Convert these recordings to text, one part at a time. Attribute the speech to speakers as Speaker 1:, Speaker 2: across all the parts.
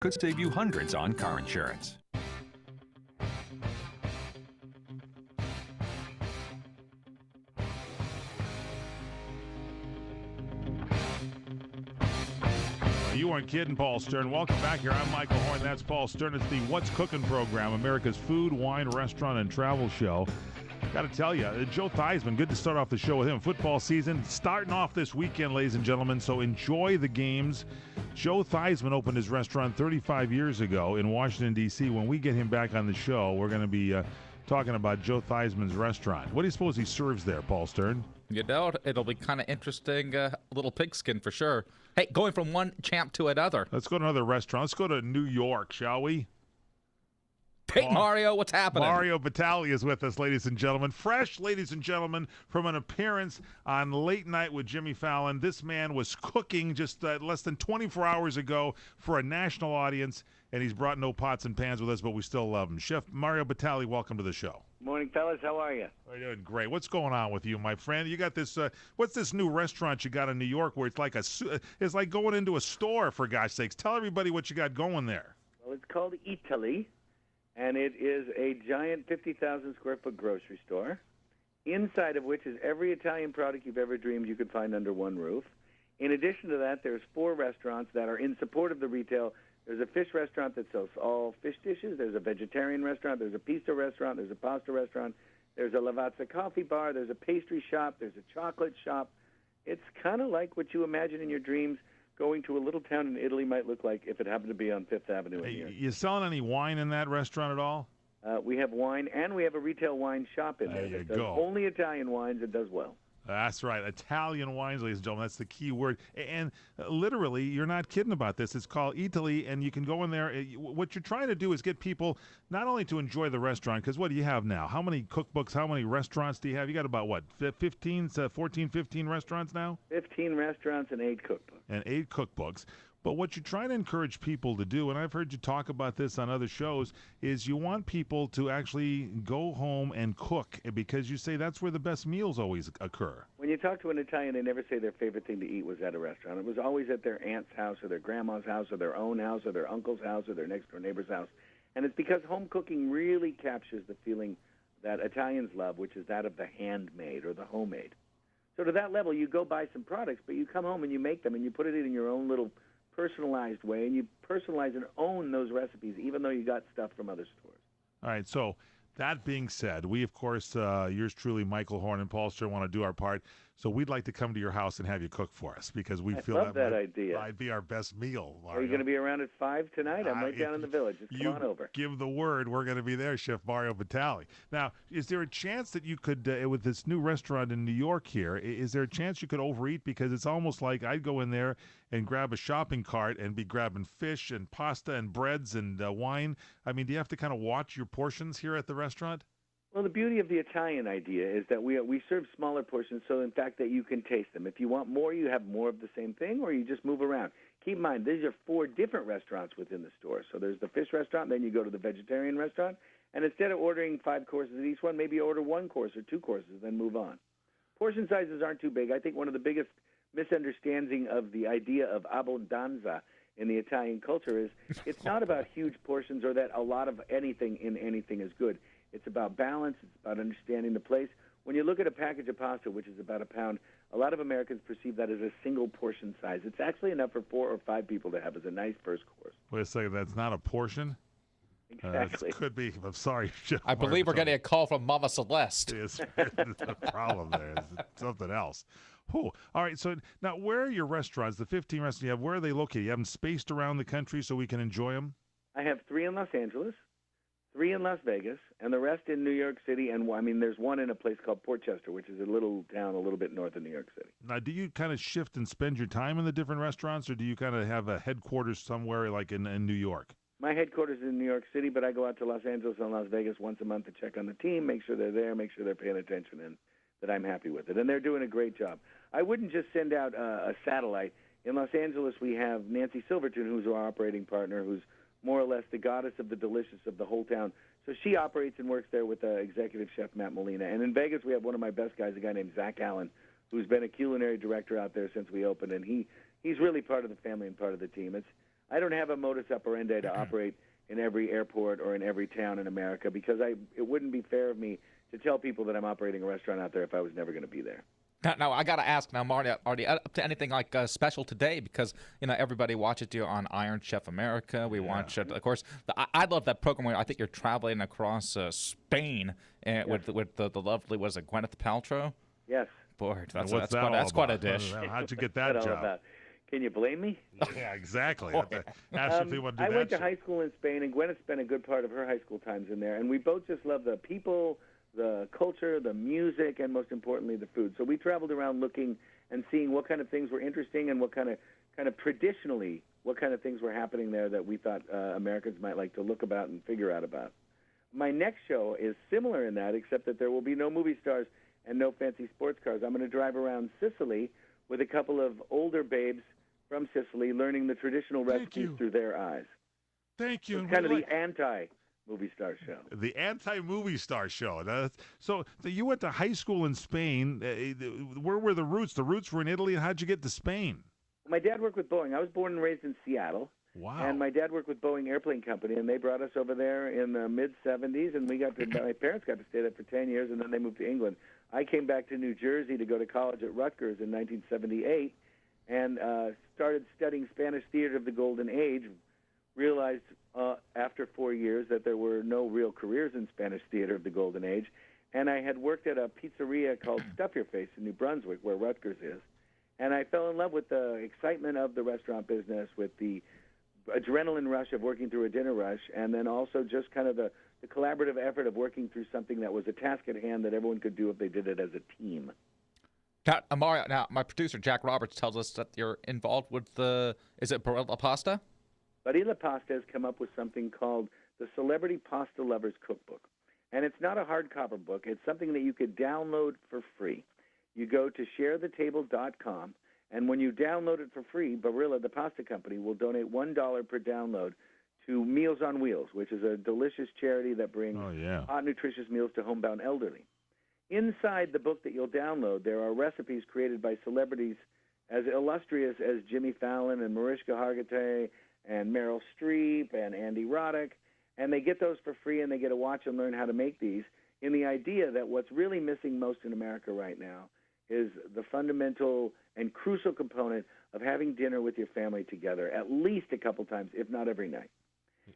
Speaker 1: could save you hundreds on car insurance.
Speaker 2: You weren't kidding, Paul Stern. Welcome back here. I'm Michael Horn. That's Paul Stern. It's the What's Cooking program, America's food, wine, restaurant, and travel show. Got to tell you, Joe Theismann, good to start off the show with him. Football season starting off this weekend, ladies and gentlemen, so enjoy the games. Joe Theismann opened his restaurant 35 years ago in Washington, D.C. When we get him back on the show, we're going to be talking about Joe Theismann's restaurant. What do you suppose he serves there, Paul Stern?
Speaker 3: You know, it'll be kind of interesting, little pigskin for sure. Hey, going from one champ to another.
Speaker 2: Let's go to another restaurant. Let's go to New York, shall we?
Speaker 3: Hey, Mario, what's happening?
Speaker 2: Mario Batali is with us, ladies and gentlemen. Fresh, ladies and gentlemen, from an appearance on Late Night with Jimmy Fallon. This man was cooking just less than 24 hours ago for a national audience, and he's brought no pots and pans with us, but we still love him. Chef Mario Batali, welcome to the show.
Speaker 4: Morning, fellas. How are you?
Speaker 2: We're doing great. What's going on with you, my friend? You got this. What's this new restaurant you got in New York where it's like going into a store, for gosh sakes? Tell everybody what you got going there.
Speaker 4: Well, it's called Italy, and it is a giant 50,000 square foot grocery store, inside of which is every Italian product you've ever dreamed you could find under one roof. In addition to that, there's 4 restaurants that are in support of the retail. There's a fish restaurant that sells all fish dishes. There's a vegetarian restaurant. There's a pizza restaurant. There's a pasta restaurant. There's a Lavazza coffee bar. There's a pastry shop. There's a chocolate shop. It's kind of like what you imagine in your dreams going to a little town in Italy might look like if it happened to be on Fifth Avenue in here.
Speaker 2: You selling any wine in that restaurant at all?
Speaker 4: We have wine, and we have a retail wine shop in there that does only Italian wines and does well.
Speaker 2: That's right. Italian wines, ladies and gentlemen. That's the key word. And literally, you're not kidding about this. It's called Italy, and you can go in there. What you're trying to do is get people not only to enjoy the restaurant, because what do you have now? How many cookbooks, how many restaurants do you have? You got about, 15 restaurants now?
Speaker 4: 15 restaurants and 8 cookbooks.
Speaker 2: And 8 cookbooks. But what you're trying to encourage people to do, and I've heard you talk about this on other shows, is you want people to actually go home and cook, because you say that's where the best meals always occur.
Speaker 4: When you talk to an Italian, they never say their favorite thing to eat was at a restaurant. It was always at their aunt's house or their grandma's house or their own house or their uncle's house or their next-door neighbor's house. And it's because home cooking really captures the feeling that Italians love, which is that of the handmade or the homemade. So to that level, you go buy some products, but you come home and you make them and you put it in your own little personalized way, and you personalize and own those recipes, even though you got stuff from other stores.
Speaker 2: All right, so that being said, we, of course, yours truly, Michael Horn and Paul Stern, want to do our part. So we'd like to come to your house and have you cook for us, because we feel
Speaker 4: that idea
Speaker 2: might be our best meal. Mario.
Speaker 4: Are you going to be around at 5 tonight? I'm right down in the village. Just come on over.
Speaker 2: Give the word. We're going to be there, Chef Mario Batali. Now, is there a chance that you could, with this new restaurant in New York here, is there a chance you could overeat? Because it's almost like I'd go in there and grab a shopping cart and be grabbing fish and pasta and breads and wine. I mean, do you have to kind of watch your portions here at the restaurant?
Speaker 4: Well, the beauty of the Italian idea is that we serve smaller portions, so in fact that you can taste them. If you want more, you have more of the same thing, or you just move around. Keep in mind, these are 4 different restaurants within the store. So there's the fish restaurant, then you go to the vegetarian restaurant, and instead of ordering 5 courses at each one, maybe you order 1 course or 2 courses, then move on. Portion sizes aren't too big. I think one of the biggest misunderstanding of the idea of abbondanza in the Italian culture is it's not about huge portions or that a lot of anything in anything is good. It's about balance. It's about understanding the place. When you look at a package of pasta, which is about a pound, a lot of Americans perceive that as a single portion size. It's actually enough for 4 or 5 people to have as a nice first course.
Speaker 2: Wait a second. That's not a portion?
Speaker 4: Exactly.
Speaker 2: Could be. I'm sorry, Chef.
Speaker 3: I believe we're getting a call from Mama Celeste.
Speaker 2: There's a problem there. It's something else. All right, so now where are your restaurants, the 15 restaurants you have, where are they located? You have them spaced around the country so we can enjoy them?
Speaker 4: I have 3 in Los Angeles, 3 in Las Vegas, and the rest in New York City. And there's one in a place called Port Chester, which is a little town a little bit north of New York City.
Speaker 2: Now, do you kind of shift and spend your time in the different restaurants, or do you kind of have a headquarters somewhere like in New York?
Speaker 4: My headquarters is in New York City, but I go out to Los Angeles and Las Vegas once a month to check on the team, make sure they're there, make sure they're paying attention, and that I'm happy with it. And they're doing a great job. I wouldn't just send out a satellite. In Los Angeles, we have Nancy Silverton, who's our operating partner, who's more or less the goddess of the delicious of the whole town. So she operates and works there with executive chef Matt Molina. And in Vegas, we have one of my best guys, a guy named Zach Allen, who's been a culinary director out there since we opened. And he's really part of the family and part of the team. I don't have a modus operandi to operate in every airport or in every town in America because it wouldn't be fair of me to tell people that I'm operating a restaurant out there if I was never going to be there.
Speaker 3: Now I gotta ask now, Marty, up to anything like special today? Because everybody watches you on Iron Chef America. We watch, of course. I love that program where I think you're traveling across Spain with the lovely, was it Gwyneth Paltrow?
Speaker 4: Yes.
Speaker 2: Boy,
Speaker 3: that's
Speaker 2: quite
Speaker 3: quite a dish.
Speaker 2: How'd you get that
Speaker 4: What's that all
Speaker 2: job?
Speaker 4: about? Can you blame me?
Speaker 2: Yeah, exactly. I
Speaker 4: went to high school in Spain, and Gwyneth spent a good part of her high school times in there. And we both just love the people, the culture, the music, and most importantly, the food. So we traveled around looking and seeing what kind of things were interesting and what kind of traditionally, what kind of things were happening there that we thought Americans might like to look about and figure out about. My next show is similar in that, except that there will be no movie stars and no fancy sports cars. I'm going to drive around Sicily with a couple of older babes from Sicily, learning the traditional recipes through their eyes.
Speaker 2: Thank you.
Speaker 4: It's kind of the anti-movie star show.
Speaker 2: The anti-movie star show. So you went to high school in Spain. Where were the roots? The roots were in Italy. How'd you get to Spain?
Speaker 4: My dad worked with Boeing. I was born and raised in Seattle.
Speaker 2: Wow.
Speaker 4: And my dad worked with Boeing Airplane Company, and they brought us over there in the mid-'70s, and my parents got to stay there for 10 years, and then they moved to England. I came back to New Jersey to go to college at Rutgers in 1978 and started studying Spanish theater of the Golden Age, realized after 4 years that there were no real careers in Spanish theater of the Golden Age, and I had worked at a pizzeria called Stuff Your Face in New Brunswick, where Rutgers is, and I fell in love with the excitement of the restaurant business, with the adrenaline rush of working through a dinner rush, and then also just kind of the collaborative effort of working through something that was a task at hand that everyone could do if they did it as a team.
Speaker 3: Mario, now my producer Jack Roberts tells us that you're involved with is it Barilla Pasta?
Speaker 4: Barilla Pasta has come up with something called the Celebrity Pasta Lovers Cookbook. And it's not a hardcover book. It's something that you could download for free. You go to sharethetable.com, and when you download it for free, Barilla, the pasta company, will donate $1 per download to Meals on Wheels, which is a delicious charity that brings hot, nutritious meals to homebound elderly. Inside the book that you'll download, there are recipes created by celebrities as illustrious as Jimmy Fallon and Mariska Hargitay and Meryl Streep and Andy Roddick, and they get those for free, and they get to watch and learn how to make these in the idea that what's really missing most in America right now is the fundamental and crucial component of having dinner with your family together at least a couple times, if not every night.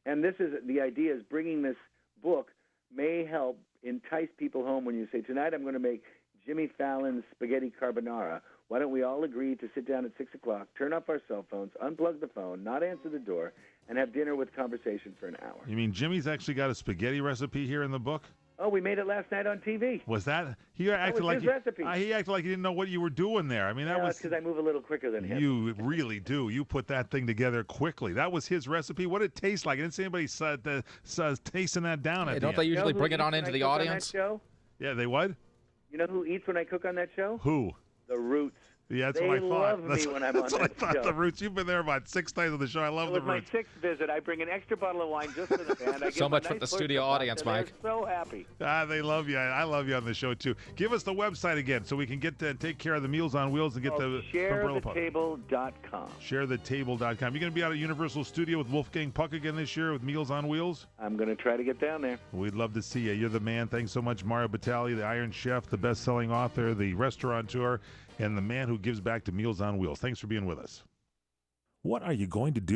Speaker 4: And the idea is bringing this book may help entice people home when you say, tonight I'm going to make Jimmy Fallon's spaghetti carbonara. Why don't we all agree to sit down at 6 o'clock, turn off our cell phones, unplug the phone, not answer the door, and have dinner with conversation for an hour?
Speaker 2: You mean Jimmy's actually got a spaghetti recipe here in the book?
Speaker 4: Oh, we made it last night on TV.
Speaker 2: Was that? He acted like
Speaker 4: his recipe.
Speaker 2: He acted like he didn't know what you were doing there. I mean, that was
Speaker 4: because I move a little quicker than him.
Speaker 2: You really do. You put that thing together quickly. That was his recipe. What did it taste like? I didn't see anybody tasting that down at the
Speaker 3: Don't they
Speaker 2: end.
Speaker 3: usually bring it on into the audience?
Speaker 2: Yeah, they what?
Speaker 4: You know who eats when I cook on that show?
Speaker 2: Who?
Speaker 4: The Roots.
Speaker 2: Yeah, that's
Speaker 4: they
Speaker 2: what I thought.
Speaker 4: love me when I'm on
Speaker 2: that's what
Speaker 4: that
Speaker 2: I thought.
Speaker 4: show.
Speaker 2: The Roots. You've been there about 6 times on the show. I love the Roots.
Speaker 4: With my 6th visit, I bring an extra bottle of wine just for the band. I
Speaker 3: So much for the studio audience, Mike.
Speaker 4: They're so happy.
Speaker 2: They love you. I love you on the show, too. Give us the website again so we can get to take care of the Meals on Wheels and get the
Speaker 4: ShareTheTable.com.
Speaker 2: ShareTheTable.com. You're going to be out at Universal Studio with Wolfgang Puck again this year with Meals on Wheels?
Speaker 4: I'm going to try to get down there.
Speaker 2: We'd love to see you. You're the man. Thanks so much, Mario Batali, the Iron Chef, the best-selling author, the restaurateur, and the man who gives back to Meals on Wheels. Thanks for being with us.
Speaker 5: What are you going to do